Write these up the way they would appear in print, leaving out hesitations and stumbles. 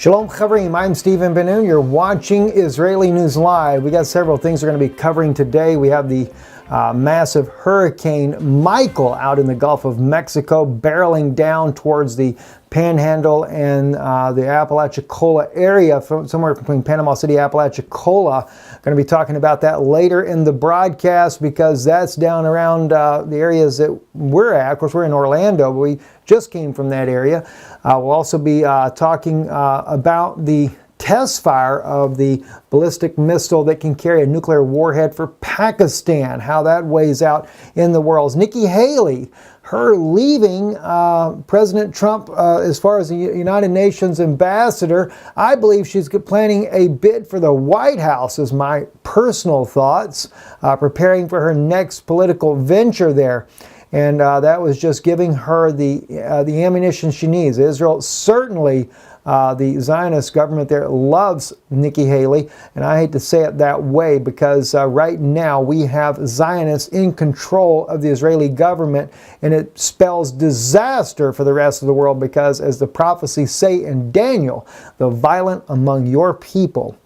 Shalom Chavrim, I'm Stephen Ben-Nun. You're watching Israeli News Live. We got several things we're going to be covering today. We have the massive Hurricane Michael out in the Gulf of Mexico, barreling down towards the Panhandle and the Apalachicola area, somewhere between Panama City, Apalachicola. Going to be talking about that later in the broadcast because that's down around the areas that we're at. Of course, we're in Orlando, but we just came from that area. We'll also be talking about the test fire of the ballistic missile that can carry a nuclear warhead for Pakistan, how that weighs out in the world. Nikki Haley, her leaving President Trump as far as the United Nations ambassador, I believe she's planning a bid for the White House, is my personal thoughts, preparing for her next political venture there. And that was just giving her the ammunition she needs. Israel certainly, the Zionist government there loves Nikki Haley, and I hate to say it that way because right now we have Zionists in control of the Israeli government, and it spells disaster for the rest of the world because, as the prophecies say in Daniel, the violent among your people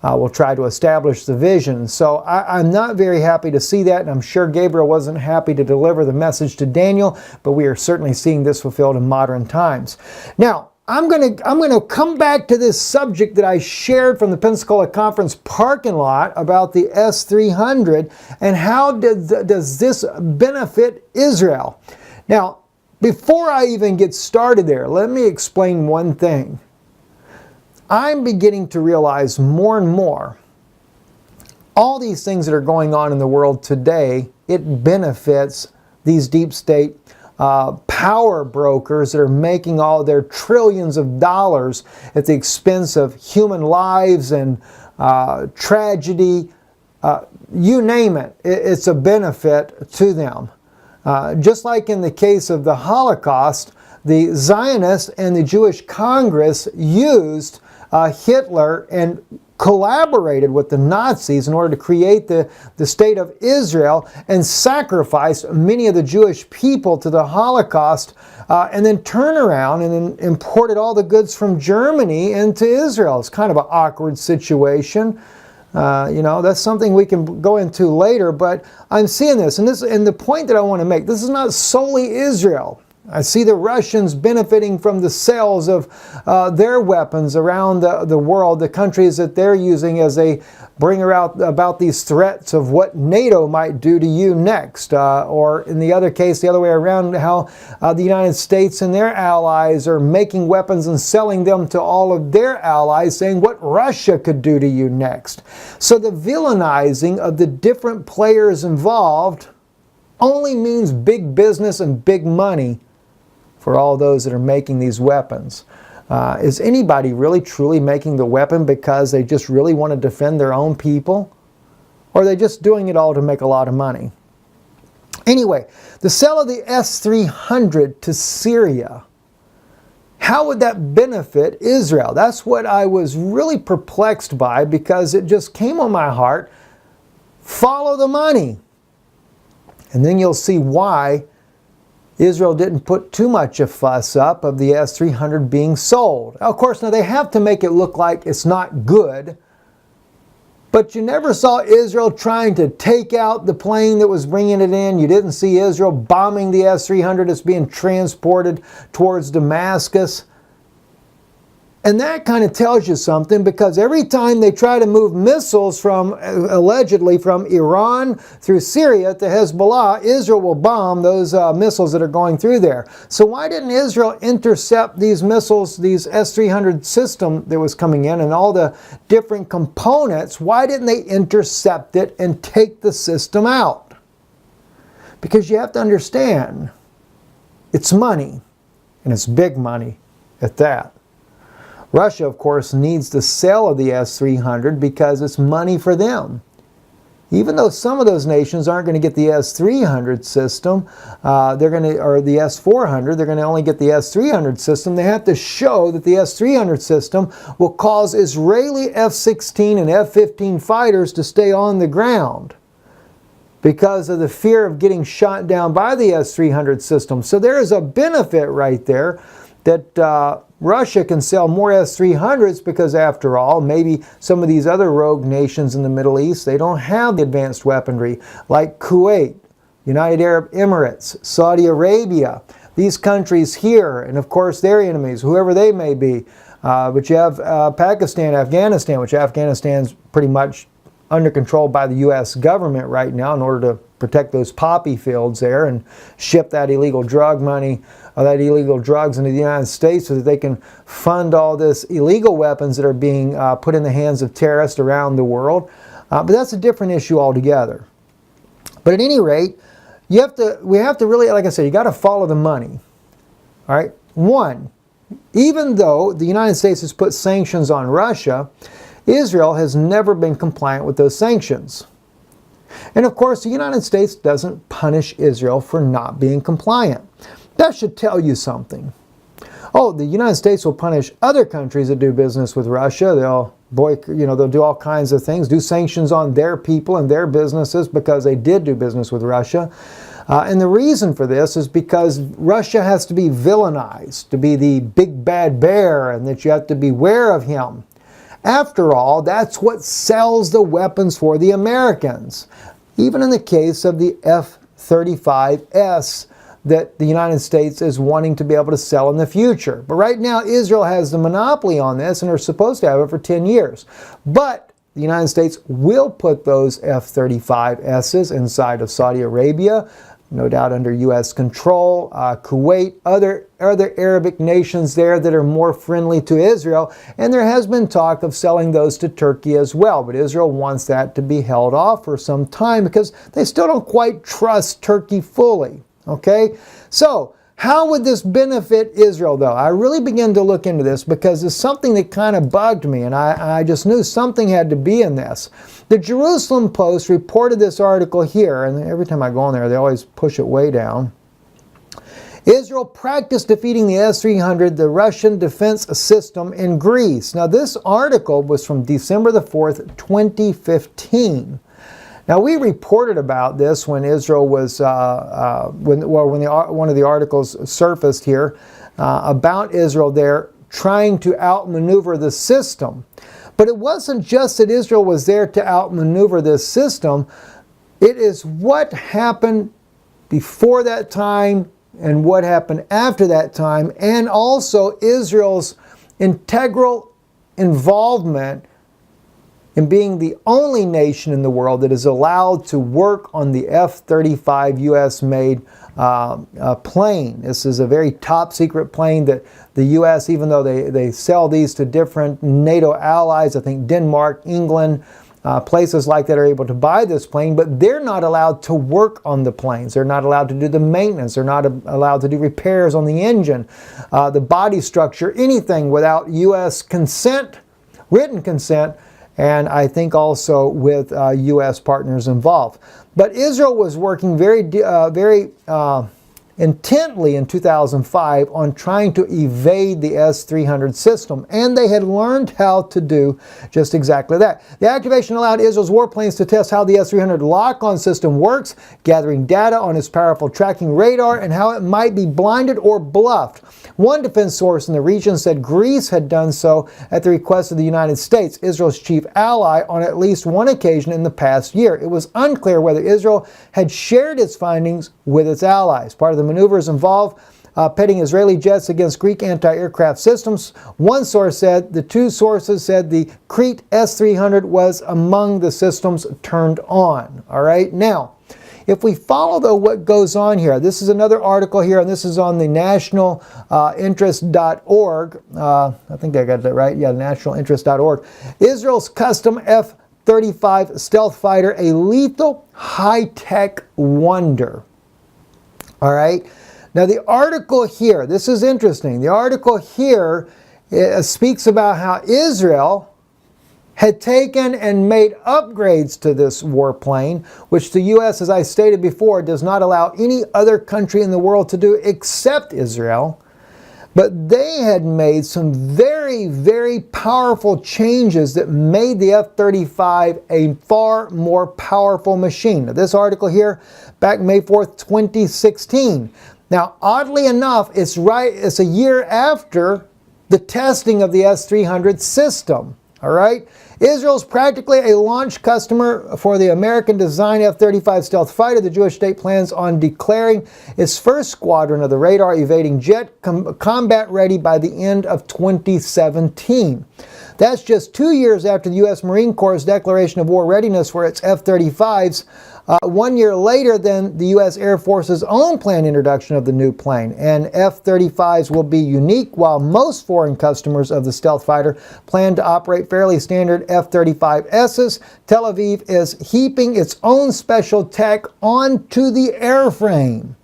will try to establish the vision. So I'm not very happy to see that, and I'm sure Gabriel wasn't happy to deliver the message to Daniel, but we are certainly seeing this fulfilled in modern times. Now, I'm going to come back to this subject that I shared from the Pensacola Conference parking lot about the S-300 and how does this benefit Israel. Now, before I even get started there, let me explain one thing. I'm beginning to realize more and more all these things that are going on in the world today, it benefits these deep state power brokers that are making all their trillions of dollars at the expense of human lives and tragedy. You name it, it's a benefit to them. Just like in the case of the Holocaust, the Zionists and the Jewish Congress used Hitler and collaborated with the Nazis in order to create the state of Israel and sacrificed many of the Jewish people to the Holocaust and then turn around and then imported all the goods from Germany into Israel. It's kind of an awkward situation. That's something we can go into later, but I'm seeing this. And the point that I want to make, this is not solely Israel. I see the Russians benefiting from the sales of their weapons around the world, the countries that they're using as they bring about these threats of what NATO might do to you next. Or in the other case, the other way around, how the United States and their allies are making weapons and selling them to all of their allies, saying what Russia could do to you next. So the villainizing of the different players involved only means big business and big money for all those that are making these weapons. Is anybody really truly making the weapon because they just really want to defend their own people? Or are they just doing it all to make a lot of money? Anyway, the sale of the S-300 to Syria, how would that benefit Israel? That's what I was really perplexed by because it just came on my heart. Follow the money. And then you'll see why Israel didn't put too much a fuss up of the S-300 being sold. Of course, now they have to make it look like it's not good, but you never saw Israel trying to take out the plane that was bringing it in. You didn't see Israel bombing the S-300 that's being transported towards Damascus. And that kind of tells you something because every time they try to move missiles allegedly from Iran through Syria to Hezbollah, Israel will bomb those missiles that are going through there. So why didn't Israel intercept these missiles, these S-300 system that was coming in and all the different components? Why didn't they intercept it and take the system out? Because you have to understand, it's money, and it's big money at that. Russia, of course, needs the sale of the S-300 because it's money for them. Even though some of those nations aren't going to get the S-300 system, or the S-400, they're going to only get the S-300 system. They have to show that the S-300 system will cause Israeli F-16 and F-15 fighters to stay on the ground because of the fear of getting shot down by the S-300 system. So there is a benefit right there that Russia can sell more S-300s because, after all, maybe some of these other rogue nations in the Middle East, they don't have the advanced weaponry like Kuwait, United Arab Emirates, Saudi Arabia, these countries here, and of course their enemies, whoever they may be. But you have Pakistan, Afghanistan, which Afghanistan's pretty much under control by the U.S. government right now in order to protect those poppy fields there and ship that illegal drug money, that illegal drugs into the United States so that they can fund all this illegal weapons that are being put in the hands of terrorists around the world. But that's a different issue altogether. But at any rate, we have to really, like I said, you got to follow the money. All right. One, even though the United States has put sanctions on Russia, Israel has never been compliant with those sanctions. And of course, the United States doesn't punish Israel for not being compliant. That should tell you something. Oh, the United States will punish other countries that do business with Russia. They'll do all kinds of things, do sanctions on their people and their businesses because they did do business with Russia. And the reason for this is because Russia has to be villainized, to be the big bad bear, and that you have to beware of him. After all, that's what sells the weapons for the Americans. Even in the case of the F-35S that the United States is wanting to be able to sell in the future. But right now, Israel has the monopoly on this and are supposed to have it for 10 years. But the United States will put those F-35Ss inside of Saudi Arabia, no doubt under U.S. control, Kuwait, other Arabic nations there that are more friendly to Israel, and there has been talk of selling those to Turkey as well, but Israel wants that to be held off for some time because they still don't quite trust Turkey fully, okay? So, how would this benefit Israel, though? I really began to look into this because it's something that kind of bugged me, and I just knew something had to be in this. The Jerusalem Post reported this article here, and every time I go on there, they always push it way down. Israel practiced defeating the S-300, the Russian defense system, in Greece. Now, this article was from December the 4th, 2015. Now, we reported about this when Israel was, when one of the articles surfaced here about Israel there trying to outmaneuver the system. But it wasn't just that Israel was there to outmaneuver this system. It is what happened before that time and what happened after that time, and also Israel's integral involvement in being the only nation in the world that is allowed to work on the F-35 U.S.-made plane. This is a very top secret plane that the U.S., even though they sell these to different NATO allies, I think Denmark, England, places like that are able to buy this plane, but they're not allowed to work on the planes. They're not allowed to do the maintenance. They're not allowed to do repairs on the engine, the body structure, anything without U.S. consent, written consent, and I think also with U.S. partners involved. But Israel was working very intently in 2005 on trying to evade the S-300 system, and they had learned how to do just exactly that. The activation allowed Israel's warplanes to test how the S-300 lock-on system works, gathering data on its powerful tracking radar and how it might be blinded or bluffed. One defense source in the region said Greece had done so at the request of the United States, Israel's chief ally, on at least one occasion in the past year. It was unclear whether Israel had shared its findings with its allies. Part of the maneuvers involve pitting Israeli jets against Greek anti-aircraft systems. One source said, the two sources said the Crete S-300 was among the systems turned on. All right, now, if we follow, though, what goes on here, this is another article here, and this is on the nationalinterest.org. I think I got that right. Yeah, nationalinterest.org. Israel's custom F-35 stealth fighter, a lethal high-tech wonder. All right. Now, the article here, this is interesting. The article here speaks about how Israel had taken and made upgrades to this warplane, which the U.S., as I stated before, does not allow any other country in the world to do except Israel. But they had made some very, very powerful changes that made the F-35 a far more powerful machine. Now, this article here, back May 4th, 2016. Now, oddly enough, it's a year after the testing of the S-300 system. All right? Israel's practically a launch customer for the American-designed F-35 stealth fighter. The Jewish state plans on declaring its first squadron of the radar-evading jet combat-ready by the end of 2017. That's just 2 years after the U.S. Marine Corps' declaration of war readiness for its F-35s, 1 year later than the U.S. Air Force's own planned introduction of the new plane. And F-35s will be unique, while most foreign customers of the stealth fighter plan to operate fairly standard F-35Ss. Tel Aviv is heaping its own special tech onto the airframe.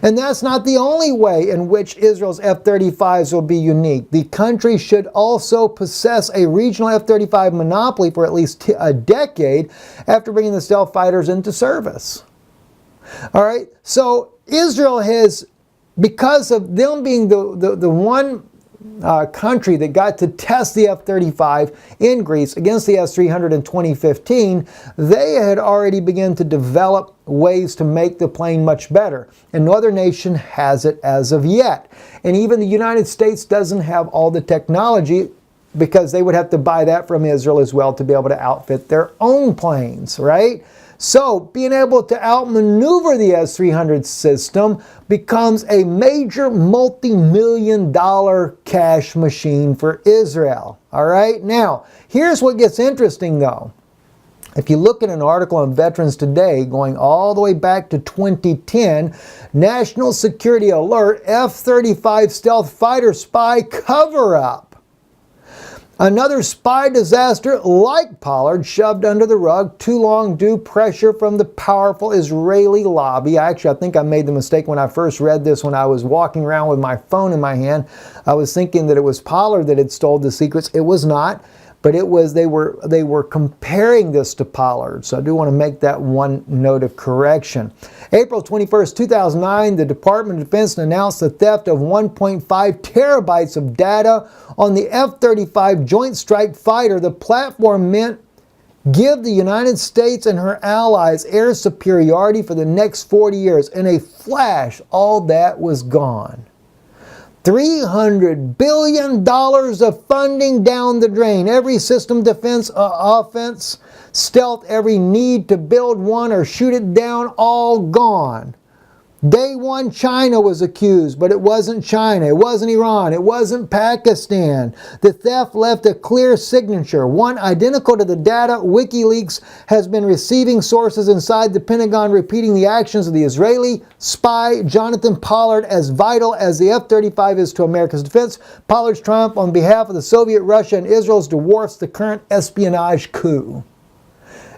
And that's not the only way in which Israel's F-35s will be unique. The country should also possess a regional F-35 monopoly for at least a decade after bringing the stealth fighters into service. All right, so Israel has, because of them being the one country that got to test the F-35 in Greece against the S-300 in 2015, they had already begun to develop ways to make the plane much better. And no other nation has it as of yet. And even the United States doesn't have all the technology, because they would have to buy that from Israel as well to be able to outfit their own planes, right? So being able to outmaneuver the S-300 system becomes a major multi-million-dollar cash machine for Israel. All right, now here's what gets interesting though. If you look at an article on Veterans Today going all the way back to 2010, National Security Alert, F-35 stealth fighter spy cover-up. Another spy disaster like Pollard shoved under the rug too long due pressure from the powerful Israeli lobby. I think I made the mistake when I first read this when I was walking around with my phone in my hand. I was thinking that it was Pollard that had stole the secrets. It was not, but it was they were comparing this to Pollard. So I do want to make that one note of correction. April 21st, 2009, the Department of Defense announced the theft of 1.5 terabytes of data on the F-35 Joint Strike Fighter. The platform meant give the United States and her allies air superiority for the next 40 years. In a flash, all that was gone. $300 billion of funding down the drain. Every system defense, offense, stealth, every need to build one or shoot it down, all gone. Day one, China was accused, but it wasn't China, it wasn't Iran, it wasn't Pakistan. The theft left a clear signature, one identical to the data WikiLeaks has been receiving. Sources inside the Pentagon repeating the actions of the Israeli spy Jonathan Pollard as vital as the F-35 is to America's defense. Pollard's triumph on behalf of the Soviet Russia and Israel's dwarfs the current espionage coup.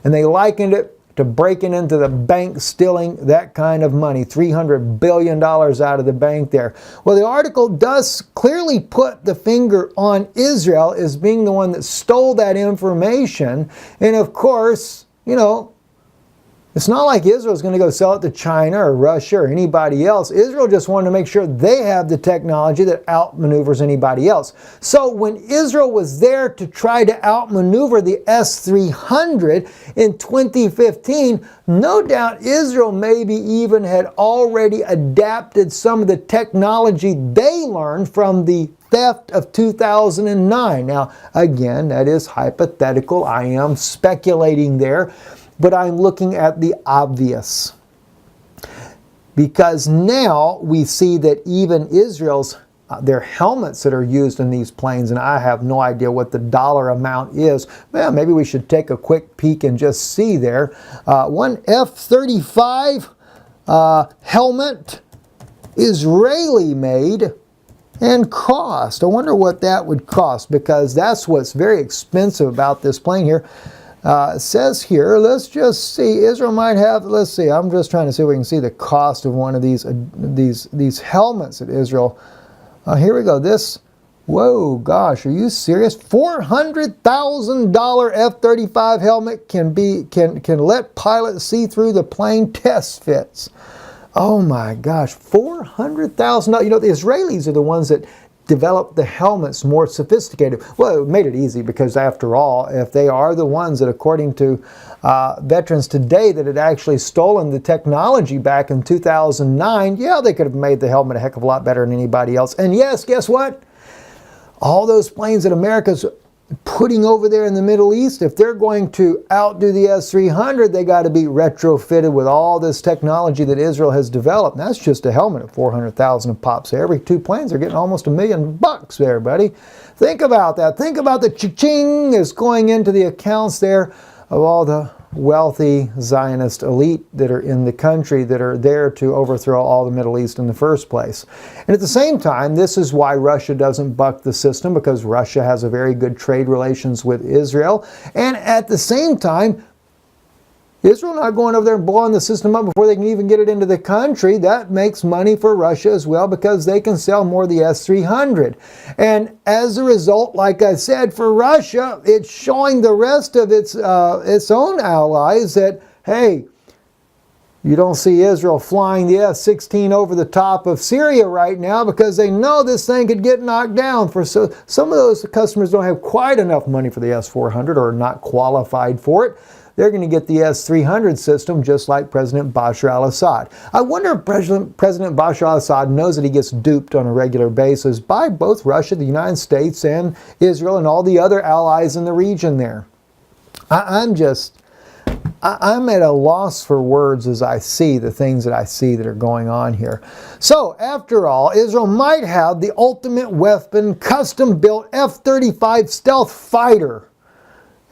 And they likened it to breaking into the bank, stealing that kind of money, $300 billion out of the bank there. Well, the article does clearly put the finger on Israel as being the one that stole that information. And of course, you know, it's not like Israel's going to go sell it to China or Russia or anybody else. Israel just wanted to make sure they have the technology that outmaneuvers anybody else. So when Israel was there to try to outmaneuver the S-300 in 2015, no doubt Israel maybe even had already adapted some of the technology they learned from the theft of 2009. Now, again, that is hypothetical. I am speculating there. But I'm looking at the obvious. Because now we see that even Israel's, their helmets that are used in these planes, and I have no idea what the dollar amount is. Well, maybe we should take a quick peek and just see there. One F-35 helmet, Israeli made, and cost. I wonder what that would cost, because that's what's very expensive about this plane here. It says here, let's just see, Israel might have, let's see, I'm just trying to see if we can see the cost of one of these helmets that Israel, here we go, this, whoa, gosh, are you serious? $400,000 F-35 helmet can let pilots see through the plane test fits. Oh my gosh, $400,000, you know, the Israelis are the ones that developed the helmets more sophisticated. Well, it made it easy because after all, if they are the ones that, according to Veterans Today, that had actually stolen the technology back in 2009, yeah, they could have made the helmet a heck of a lot better than anybody else. And yes, guess what? All those planes that America's putting over there in the Middle East, if they're going to outdo the S-300, they got to be retrofitted with all this technology that Israel has developed. And that's just a helmet at $400,000 a pop. So every 2 planes are getting almost $1 million there, buddy. Think about that. Think about the cha-ching is going into the accounts there of all the wealthy Zionist elite that are in the country that are there to overthrow all the Middle East in the first place. And at the same time, this is why Russia doesn't buck the system, because Russia has a very good trade relations with Israel. And at the same time, Israel not going over there and blowing the system up before they can even get it into the country. That makes money for Russia as well, because they can sell more of the S-300. And as a result, like I said, for Russia, it's showing the rest of its own allies that, hey, you don't see Israel flying the F-16 over the top of Syria right now, because they know this thing could get knocked down. So some of those customers don't have quite enough money for the S-400 or are not qualified for it. They're going to get the S-300 system just like President Bashar al-Assad. I wonder if President Bashar al-Assad knows that he gets duped on a regular basis by both Russia, the United States, and Israel, and all the other allies in the region there. I'm at a loss for words as I see the things that I see that are going on here. So, after all, Israel might have the ultimate weapon, custom-built F-35 stealth fighter.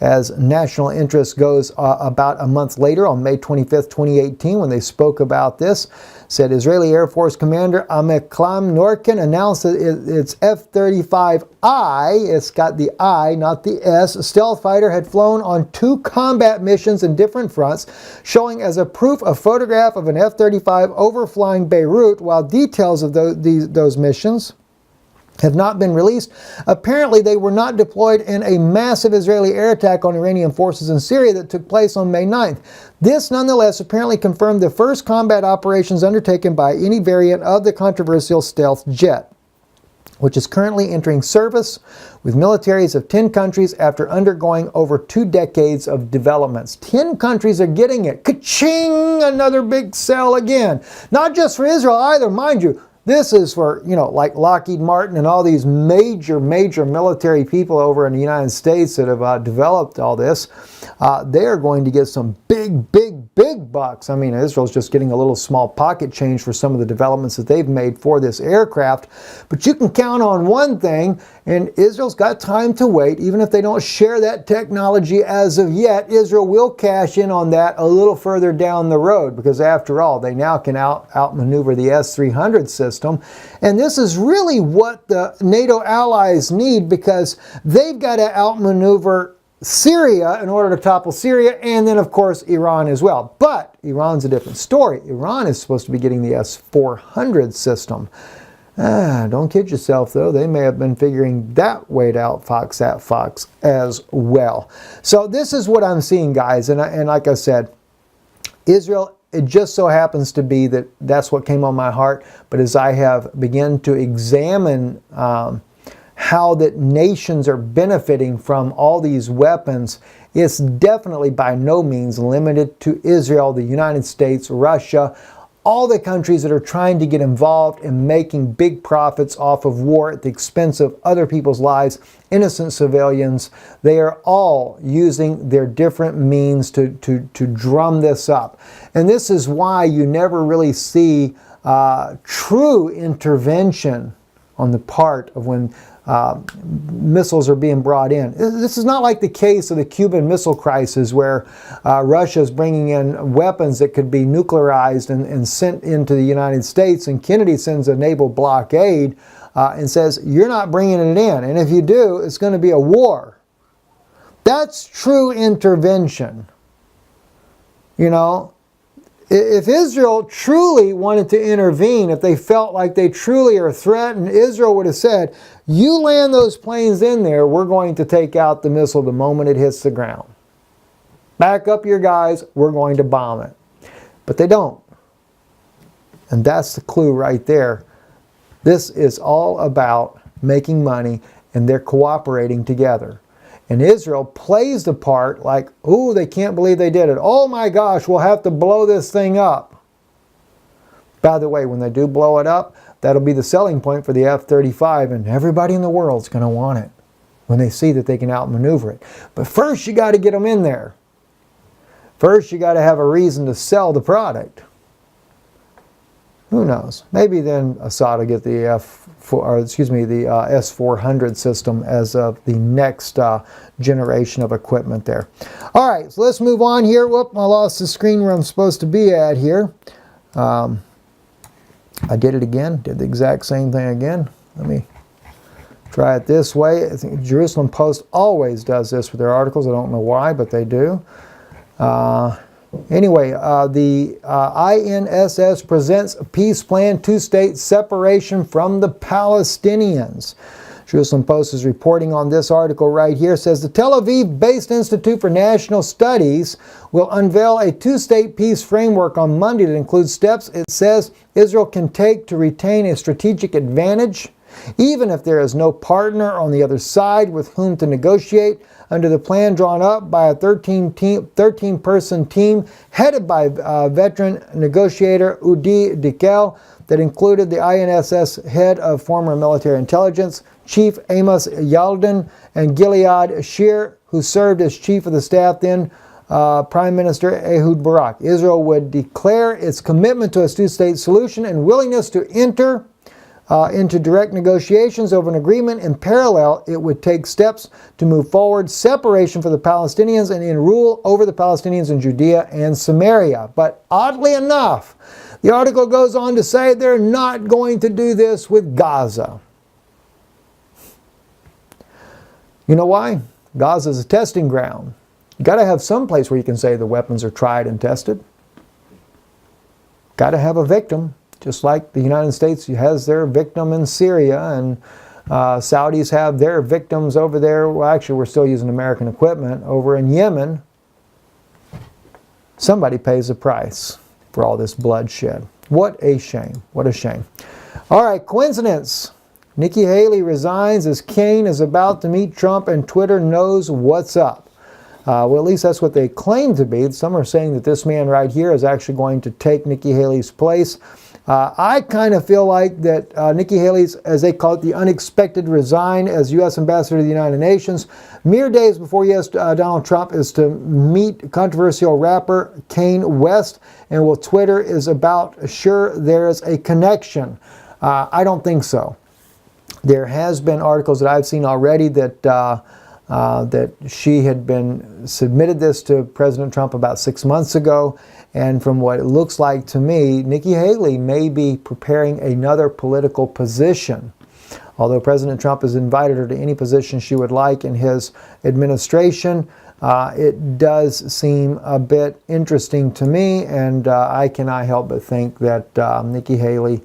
As national interest goes about a month later, on May 25th, 2018, when they spoke about this, said Israeli Air Force Commander Amiklam Norkin announced that its F-35I, it's got the I, not the S, stealth fighter had flown on 2 combat missions in different fronts, showing as a proof a photograph of an F-35 overflying Beirut, while details of those missions have not been released. Apparently, they were not deployed in a massive Israeli air attack on Iranian forces in Syria that took place on May 9th. This, nonetheless, apparently confirmed the first combat operations undertaken by any variant of the controversial stealth jet, which is currently entering service with militaries of 10 countries after undergoing over 2 decades of developments. 10 countries are getting it. Ka-ching! Another big sell again. Not just for Israel either, mind you. This is for, like Lockheed Martin and all these major military people over in the United States that have developed all this. They are going to get some big bucks. I mean, Israel's just getting a little small pocket change for some of the developments that they've made for this aircraft. But you can count on one thing, and Israel's got time to wait. Even if they don't share that technology as of yet, Israel will cash in on that a little further down the road, because after all, they now can outmaneuver the S-300 system. And this is really what the NATO allies need, because they've got to outmaneuver Syria in order to topple Syria, and then of course Iran as well. But Iran's a different story. Iran is supposed to be getting the S-400 system. Don't kid yourself though, they may have been figuring that way out Fox as well. So this is what I'm seeing, guys, and like I said, Israel, it just so happens to be that that's what came on my heart. But as I have begun to examine how that nations are benefiting from all these weapons, it's definitely by no means limited to Israel, the United States, Russia, all the countries that are trying to get involved in making big profits off of war at the expense of other people's lives, innocent civilians. They are all using their different means to drum this up. And this is why you never really see true intervention on the part of when missiles are being brought in. This is not like the case of the Cuban Missile Crisis, where Russia is bringing in weapons that could be nuclearized and sent into the United States, and Kennedy sends a naval blockade and says, you're not bringing it in, and if you do, it's going to be a war. That's true intervention. If Israel truly wanted to intervene, if they felt like they truly are threatened, Israel would have said, you land those planes in there, we're going to take out the missile the moment it hits the ground. Back up your guys, we're going to bomb it. But they don't. And that's the clue right there. This is all about making money, and they're cooperating together. And Israel plays the part like, oh, they can't believe they did it. Oh my gosh, we'll have to blow this thing up. By the way, when they do blow it up, that'll be the selling point for the F-35, and everybody in the world's going to want it when they see that they can outmaneuver it. But first, you got to get them in there. First, you got to have a reason to sell the product. Who knows? Maybe then Assad will get the S-400 system as of the next generation of equipment there. All right, so let's move on here. Whoop, I lost the screen where I'm supposed to be at here. I did it again. Did the exact same thing again. Let me try it this way. I think Jerusalem Post always does this with their articles. I don't know why, but they do. Anyway, the INSS presents a peace plan, two-state separation from the Palestinians. Jerusalem Post is reporting on this article right here. It says the Tel Aviv-based Institute for National Studies will unveil a two-state peace framework on Monday that includes steps it says Israel can take to retain a strategic advantage, even if there is no partner on the other side with whom to negotiate, under the plan drawn up by a 13-person team headed by veteran negotiator Udi Dikel that included the INSS head of former military intelligence, Chief Amos Yalden, and Gilead Shir, who served as chief of the staff then, Prime Minister Ehud Barak. Israel would declare its commitment to a two-state solution and willingness to enter into direct negotiations over an agreement. In parallel, it would take steps to move forward separation for the Palestinians and in rule over the Palestinians in Judea and Samaria. But oddly enough, the article goes on to say they're not going to do this with Gaza. You know why? Gaza is a testing ground. You got to have some place where you can say the weapons are tried and tested. Got to have a victim. Just like the United States has their victim in Syria, and Saudis have their victims over there. Well, actually, we're still using American equipment over in Yemen. Somebody pays a price for all this bloodshed. What a shame. What a shame. All right, coincidence. Nikki Haley resigns as Kane is about to meet Trump and Twitter knows what's up. Well, at least that's what they claim to be. Some are saying that this man right here is actually going to take Nikki Haley's place. I kind of feel like that Nikki Haley's, as they call it, the unexpected resign as U.S. Ambassador to the United Nations, mere days before Donald Trump is to meet controversial rapper Kane West, and well, Twitter is about sure there's a connection. I don't think so. There has been articles that I've seen already that that she had been submitted this to President Trump about 6 months ago. And from what it looks like to me, Nikki Haley may be preparing another political position. Although President Trump has invited her to any position she would like in his administration, it does seem a bit interesting to me, and I cannot help but think that Nikki Haley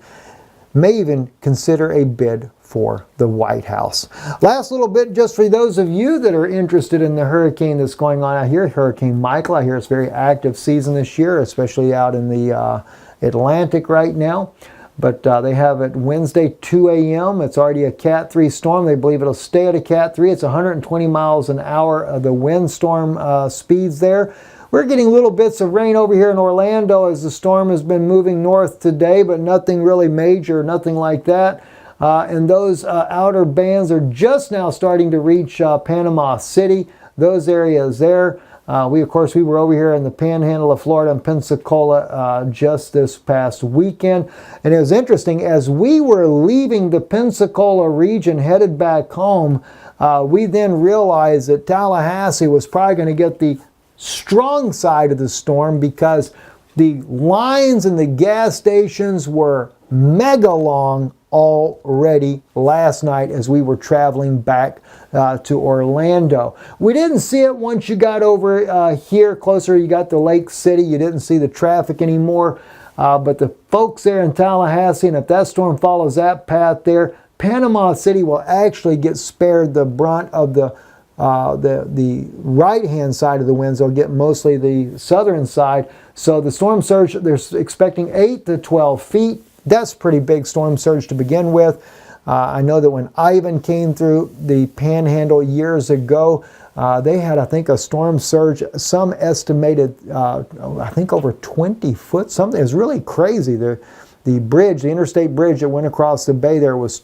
may even consider a bid for the White House. Last little bit, just for those of you that are interested in the hurricane that's going on out here, Hurricane Michael. I hear it's a very active season this year, especially out in the Atlantic right now. But they have it Wednesday, 2 a.m. It's already a Cat 3 storm. They believe it'll stay at a Cat 3. It's 120 miles an hour, the windstorm speeds there. We're getting little bits of rain over here in Orlando as the storm has been moving north today, but nothing really major, nothing like that. And those outer bands are just now starting to reach Panama City, those areas there. We were over here in the panhandle of Florida and Pensacola just this past weekend. And it was interesting, as we were leaving the Pensacola region headed back home, we then realized that Tallahassee was probably going to get the strong side of the storm because the lines in the gas stations were mega long already last night as we were traveling back to Orlando. We didn't see it once you got over here closer. You got to Lake City. You didn't see the traffic anymore. But the folks there in Tallahassee, and if that storm follows that path there, Panama City will actually get spared the brunt of the right-hand side of the winds. They'll get mostly the southern side. So the storm surge, they're expecting 8 to 12 feet. That's pretty big storm surge to begin with. I know that when Ivan came through the panhandle years ago, they had, I think, a storm surge, some estimated, I think over 20 foot, something. It was really crazy. the bridge, the interstate bridge that went across the bay there was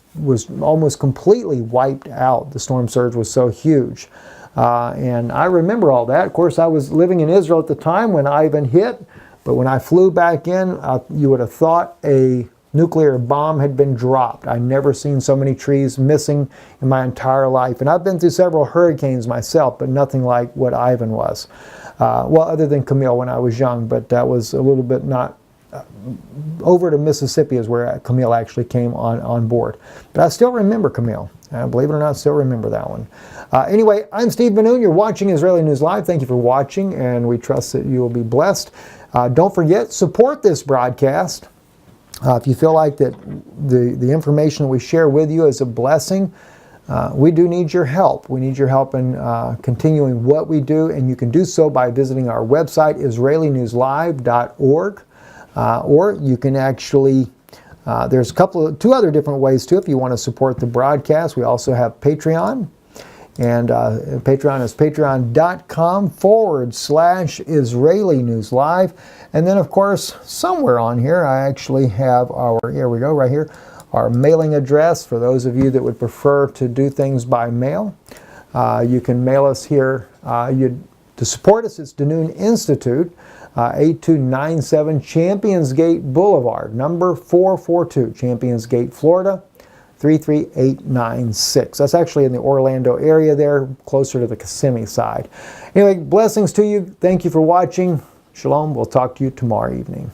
almost completely wiped out. The storm surge was so huge. And I remember all that. Of course, I was living in Israel at the time when Ivan hit, but when I flew back in, you would have thought a nuclear bomb had been dropped. I've never seen so many trees missing in my entire life. And I've been through several hurricanes myself, but nothing like what Ivan was. Well, other than Camille when I was young, but that was a little bit not... over to Mississippi is where Camille actually came on board. But I still remember Camille. Believe it or not, I still remember that one. Anyway, I'm Steve Ben-Nun. You're watching Israeli News Live. Thank you for watching, and we trust that you will be blessed. Don't forget, support this broadcast. If you feel like that the information that we share with you is a blessing, we do need your help. We need your help in continuing what we do, and you can do so by visiting our website, IsraeliNewsLive.org. Or you can actually, there's two other different ways too if you want to support the broadcast. We also have Patreon, and Patreon is patreon.com/Israeli News Live. And then of course, somewhere on here, I actually have here we go, right here, our mailing address for those of you that would prefer to do things by mail. You can mail us here. To support us, it's Ben-Nun Institute, 8297 Champions Gate Boulevard, number 442, Champions Gate, Florida, 33896. That's actually in the Orlando area there, closer to the Kissimmee side. Anyway, blessings to you. Thank you for watching. Shalom. We'll talk to you tomorrow evening.